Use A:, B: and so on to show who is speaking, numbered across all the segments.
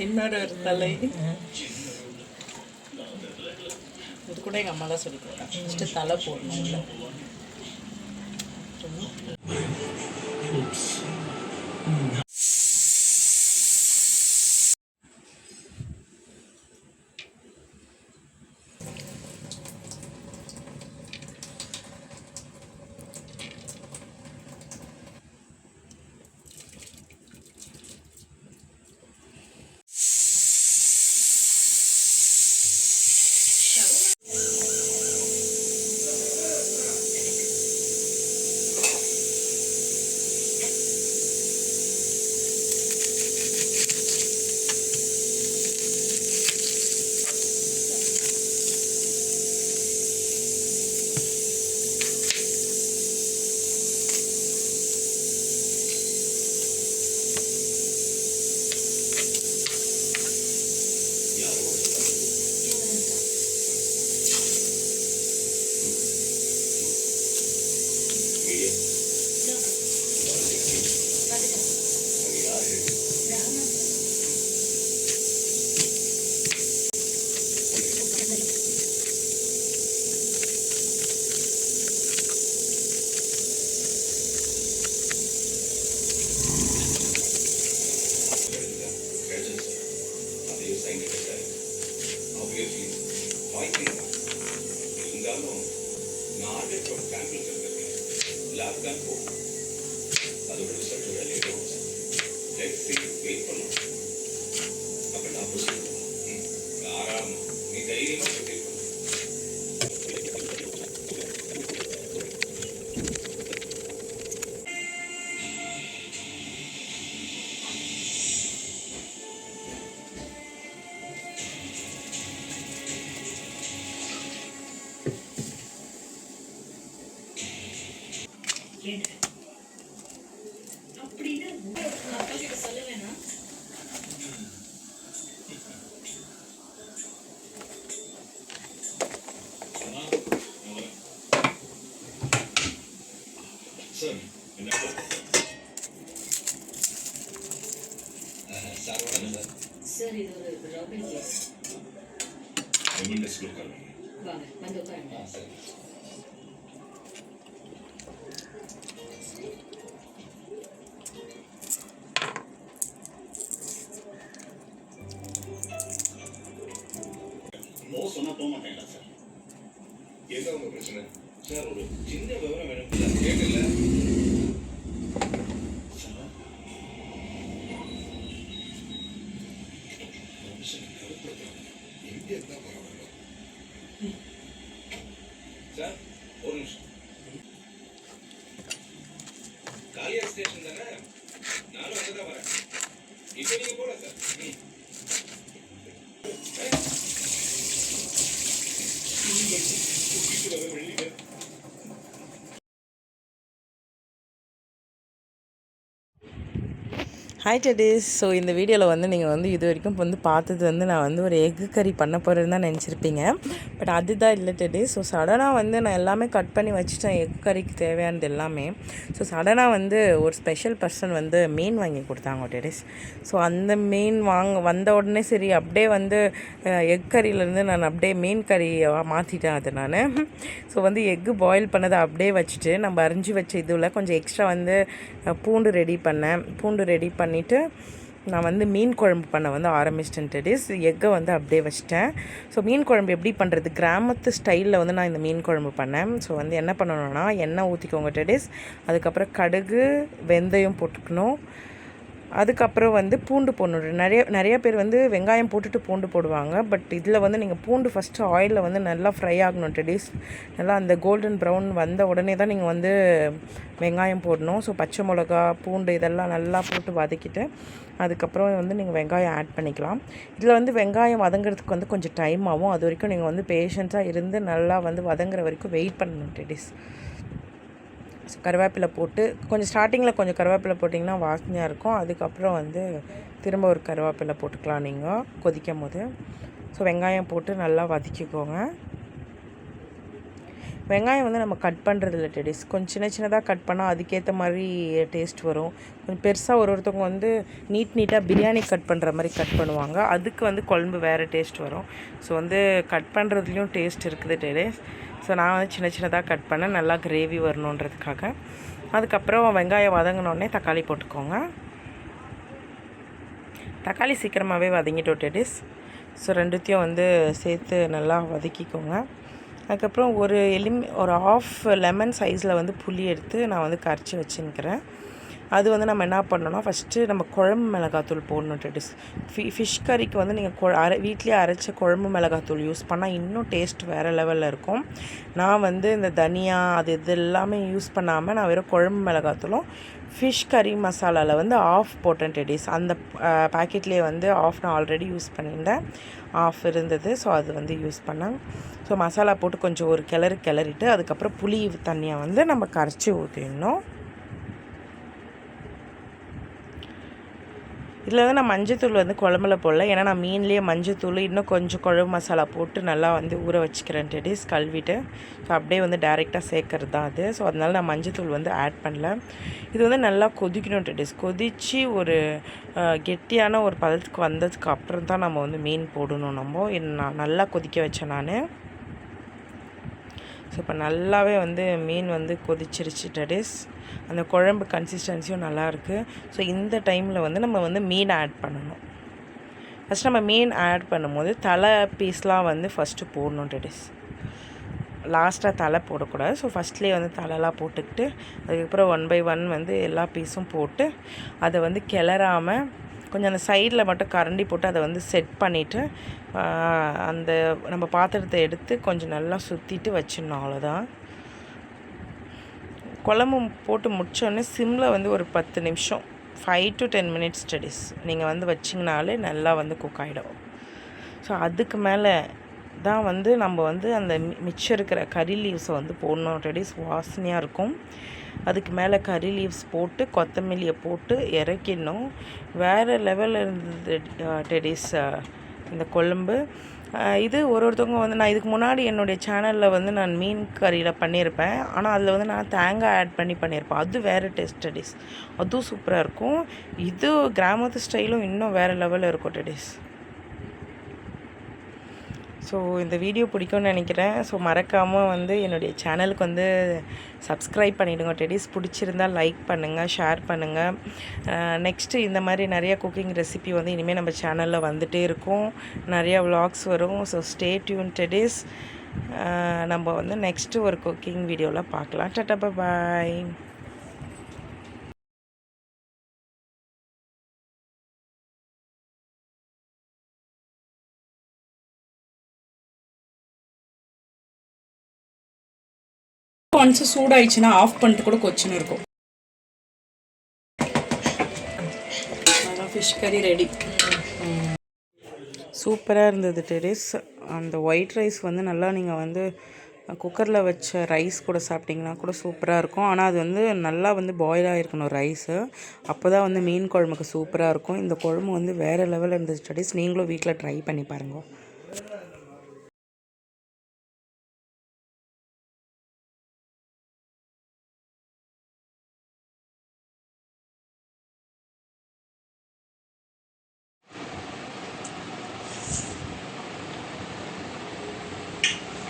A: இன்னொரு ஒரு தலை இது கூட எங்கள் அம்மா தான் சொல்லி கொடுத்தாங்க. ஃபஸ்ட்டு தலை போடணும்ல.
B: சார் இது ஒரு ராபின் கேஸ். வாங்க வந்து உட்காருங்க.
C: சொன்னா போக மாட்டேங்களா சார்? என்ன உங்க பிரச்சனை சார்? ஒரு சின்ன விவரம் வேணும் கேட்கல. சார் ஒரு நிமிஷம். காலியா ஸ்டேஷன் தானே? நானும் அங்கதான் வரேன். இப்போ நீங்க போல சார்.
A: Hi Teddy's. ஸோ இந்த வீடியோவில் வந்து நீங்கள் வந்து இது வரைக்கும் வந்து பார்த்தது வந்து நான் வந்து ஒரு எக்கு கறி பண்ண போகிறேன்னு தான் நினச்சிருப்பீங்க. பட் அதுதான் இல்லை டெடிஸ். ஸோ சடனாக வந்து நான் எல்லாமே கட் பண்ணி வச்சுட்டேன், எக் கறிக்கு தேவையானது எல்லாமே. ஸோ சடனாக வந்து ஒரு ஸ்பெஷல் பர்சன் வந்து மீன் வாங்கி கொடுத்தாங்க டெடிஸ். ஸோ அந்த மீன் வந்த உடனே சரி அப்படியே வந்து எக் கறியிலேருந்து நான் அப்படியே மீன் கறி மாற்றிட்டேன் அது நான். ஸோ வந்து எக்கு பாயில் பண்ணதை அப்படியே வச்சுட்டு நம்ம அரிஞ்சு வச்ச இதில் கொஞ்சம் எக்ஸ்ட்ரா வந்து பூண்டு ரெடி பண்ணிவிட்டு நான் வந்து மீன் குழம்பு பண்ண வந்து ஆரம்பிச்சிட்டேன் டெடிஸ். எக்கை வந்து அப்படியே வச்சிட்டேன். ஸோ மீன் குழம்பு எப்படி பண்ணுறது, கிராமத்து ஸ்டைலில் வந்து நான் இந்த மீன் குழம்பு பண்ணேன். ஸோ வந்து என்ன பண்ணணும்னா எண்ணெய் ஊற்றிக்கோங்க டெடிஸ். அதுக்கப்புறம் கடுகு வெந்தயம் போட்டுக்கணும். அதுக்கப்புறம் வந்து பூண்டு போடணும். நிறைய பேர் வந்து வெங்காயம் போட்டுட்டு பூண்டு போடுவாங்க. பட் இதில் வந்து நீங்கள் பூண்டு ஃபஸ்ட்டு ஆயிலில் வந்து நல்லா ஃப்ரை ஆகணும் டெடிஸ். நல்லா அந்த கோல்டன் ப்ரௌன் வந்த உடனே தான் நீங்கள் வந்து வெங்காயம் போடணும். ஸோ பச்சை மிளகா பூண்டு இதெல்லாம் நல்லா போட்டு வதக்கிட்டு அதுக்கப்புறம் வந்து நீங்கள் வெங்காயம் ஆட் பண்ணிக்கலாம். இதில் வந்து வெங்காயம் வதங்கிறதுக்கு வந்து கொஞ்சம் டைம் ஆகும். அது வரைக்கும் நீங்கள் வந்து பேஷன்ஸாக இருந்து நல்லா வந்து வதங்குற வரைக்கும் வெயிட் பண்ணணும் டெடிஸ். கருவேப்பிலை போட்டு கொஞ்சம் ஸ்டார்டிங்கில் கொஞ்சம் கருவேப்பிலை போட்டிங்கன்னா வாசனையாக இருக்கும். அதுக்கப்புறம் வந்து திரும்ப ஒரு கருவேப்பிலை போட்டுக்கலாம் நீங்கள் கொதிக்கும் போது. ஸோ வெங்காயம் போட்டு நல்லா வதக்கிக்கோங்க. வெங்காயம் வந்து நம்ம கட் பண்ணுறது இல்லை டெடிஸ், கொஞ்சம் சின்ன சின்னதாக கட் பண்ணால் அதுக்கேற்ற மாதிரி டேஸ்ட் வரும். கொஞ்சம் பெருசாக ஒருத்தவங்க வந்து நீட்டாக பிரியாணி கட் பண்ணுற மாதிரி கட் பண்ணுவாங்க, அதுக்கு வந்து குழம்பு வேறு டேஸ்ட் வரும். ஸோ வந்து கட் பண்ணுறதுலையும் டேஸ்ட் இருக்குது டெடிஸ். ஸோ நான் வந்து சின்ன சின்னதாக கட் பண்ணேன், நல்லா கிரேவி வரணுன்றதுக்காக. அதுக்கப்புறம் வெங்காயம் வதங்கினோடனே தக்காளி போட்டுக்கோங்க. தக்காளி சீக்கிரமாகவே வதங்கிட்டோம் டெடிஸ். ஸோ ரெண்டுத்தையும் வந்து சேர்த்து நல்லா வதக்கிக்கோங்க. அதுக்கப்புறம் ஒரு ½ லெமன் சைஸில் வந்து புளி எடுத்து நான் வந்து கரைச்சி வச்சுன்னுக்கிறேன். அது வந்து நம்ம என்ன பண்ணோன்னா, ஃபஸ்ட்டு நம்ம குழம்பு மிளகாத்தூள் போடணும் டெடிஸ். ஃபிஷ் கறிக்கு வந்து நீங்கள் வீட்லேயே அரைச்ச குழம்பு மிளகாத்தூள் யூஸ் பண்ணால் இன்னும் டேஸ்ட் வேறு லெவலில் இருக்கும். நான் வந்து இந்த தனியா இது எல்லாமே யூஸ் பண்ணாமல் நான் வெறும் குழம்பு மிளகாத்தூளும் ஃபிஷ் கறி மசாலாவில் வந்து ஆஃப் போட்டேன் டெடிஸ். அந்த பேக்கெட்லேயே வந்து ஆஃப் நான் ஆல்ரெடி யூஸ் பண்ணியிருந்தேன், ஆஃப் இருந்தது. ஸோ அது வந்து யூஸ் பண்ணேன். ஸோ மசாலா போட்டு கொஞ்சம் ஒரு கிளறிட்டு அதுக்கப்புறம் புளி தண்ணியை வந்து நம்ம கரைச்சி ஊற்றிடணும். இதில் வந்து நான் மஞ்சத்தூள் வந்து குழம்புல போடல, ஏன்னா நான் மீன்லேயே மஞ்சத்தூள் இன்னும் கொஞ்சம் குழம்பு மசாலா போட்டு நல்லா வந்து ஊற வச்சுக்கிறேன் டெடிஸ், கழுவிட்டு. ஸோ அப்படியே வந்து டைரெக்டாக சேர்க்கறது தான் அது. ஸோ அதனால நான் மஞ்சத்தூள் வந்து ஆட் பண்ணல. இது வந்து நல்லா கொதிக்கணும் டெடிஸ். கொதித்து ஒரு கெட்டியான ஒரு பதத்துக்கு வந்ததுக்கு அப்புறம் தான் நம்ம வந்து மீன் போடணும். நான் நல்லா கொதிக்க வச்சேன் நான். ஸோ இப்போ நல்லாவே வந்து மீன் வந்து கொதிச்சிருச்சு டெடிஸ். அந்த குழம்பு கன்சிஸ்டன்சியும் நல்லாயிருக்கு. ஸோ இந்த டைமில் வந்து நம்ம வந்து மீன் ஆட் பண்ணணும். ஃபஸ்ட் நம்ம மீன் ஆட் பண்ணும்போது தலை பீஸ்லாம் வந்து ஃபஸ்ட்டு போடணும் டெடிஸ், லாஸ்ட்டாக தலை போடக்கூடாது. ஸோ ஃபஸ்ட்லேயே வந்து தலைலாம் போட்டுக்கிட்டு அதுக்கப்புறம் 1 by 1 வந்து எல்லா பீஸும் போட்டு அதை வந்து கிளறாமல் கொஞ்சம் அந்த சைடில் மட்டும் கரண்டி போட்டு அதை வந்து செட் பண்ணிவிட்டு அந்த நம்ம பாத்திரத்தை எடுத்து கொஞ்சம் நல்லா சுற்றிட்டு வச்சிடணும். அவ்வளோதான். குழம்பு போட்டு முடித்தோடனே சிம்மில் வந்து ஒரு 10 நிமிஷம் 5 to 10 minutes ஸ்டடிஸ் நீங்கள் வந்து வச்சிங்கனாலே நல்லா வந்து குக் ஆகிடும். ஸோ அதுக்கு மேலே தான் வந்து நம்ம வந்து அந்த மிச்சம் இருக்கிற கறி லீவ்ஸை வந்து போடணும் டெடிஸ், வாசனையாக இருக்கும். அதுக்கு மேலே கறி லீவ்ஸ் போட்டு கொத்தமல்லியை போட்டு இறக்கிடணும். வேறு லெவலில் இருந்தது டெடிஸ் இந்த குழம்பு. இது ஒருத்தவங்க வந்து நான் இதுக்கு முன்னாடி என்னுடைய சேனலில் வந்து நான் மீன் கறியில் பண்ணியிருப்பேன், ஆனால் அதில் வந்து நான் தேங்காய் ஆட் பண்ணியிருப்பேன். அது வேறு டேஸ்ட் டெடிஸ், அதுவும் சூப்பராக இருக்கும். இது கிராமத்து ஸ்டைலும் இன்னும் வேறு லெவலில் இருக்கும் டெடிஸ். ஸோ இந்த வீடியோ பிடிக்கும்னு நினைக்கிறேன். ஸோ மறக்காமல் வந்து என்னுடைய சேனலுக்கு வந்து சப்ஸ்கிரைப் பண்ணிவிடுங்க டெடிஸ். பிடிச்சிருந்தால் லைக் பண்ணுங்கள், ஷேர் பண்ணுங்கள். நெக்ஸ்ட்டு இந்த மாதிரி நிறைய குக்கிங் ரெசிபி வந்து இனிமேல் நம்ம சேனலில் வந்துகிட்டே இருக்கும், நிறையா விலாக்ஸ் வரும். So stay tune Teddy's. நம்ம வந்து நெக்ஸ்ட்டு ஒரு குக்கிங் வீடியோவில் பார்க்கலாம். டாடா பாய்.
D: ஒன்ஸ் சூடாயிடுச்சுன்னா ஆஃப் பண்ணிட்டு கூட கொச்சின்னு இருக்கும். அதான் ஃபிஷ் கறி ரெடி.
A: சூப்பராக இருந்தது டெடிஸ். அந்த ஒயிட் ரைஸ் வந்து நல்லா நீங்கள் வந்து குக்கரில் வச்ச ரைஸ் கூட சாப்பிட்டிங்கன்னா கூட சூப்பராக இருக்கும். ஆனால் அது வந்து நல்லா வந்து பாயிலாக இருக்கணும் ரைஸு, அப்போ தான் வந்து மீன் குழம்புக்கு சூப்பராக இருக்கும். இந்த குழம்பு வந்து வேறு லெவலில் இருந்தது டெடிஸ். நீங்களும் வீட்டில் ட்ரை பண்ணி பாருங்கள்.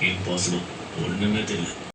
C: இம்பாசிபிள், ஒன்றுமே தெரியல.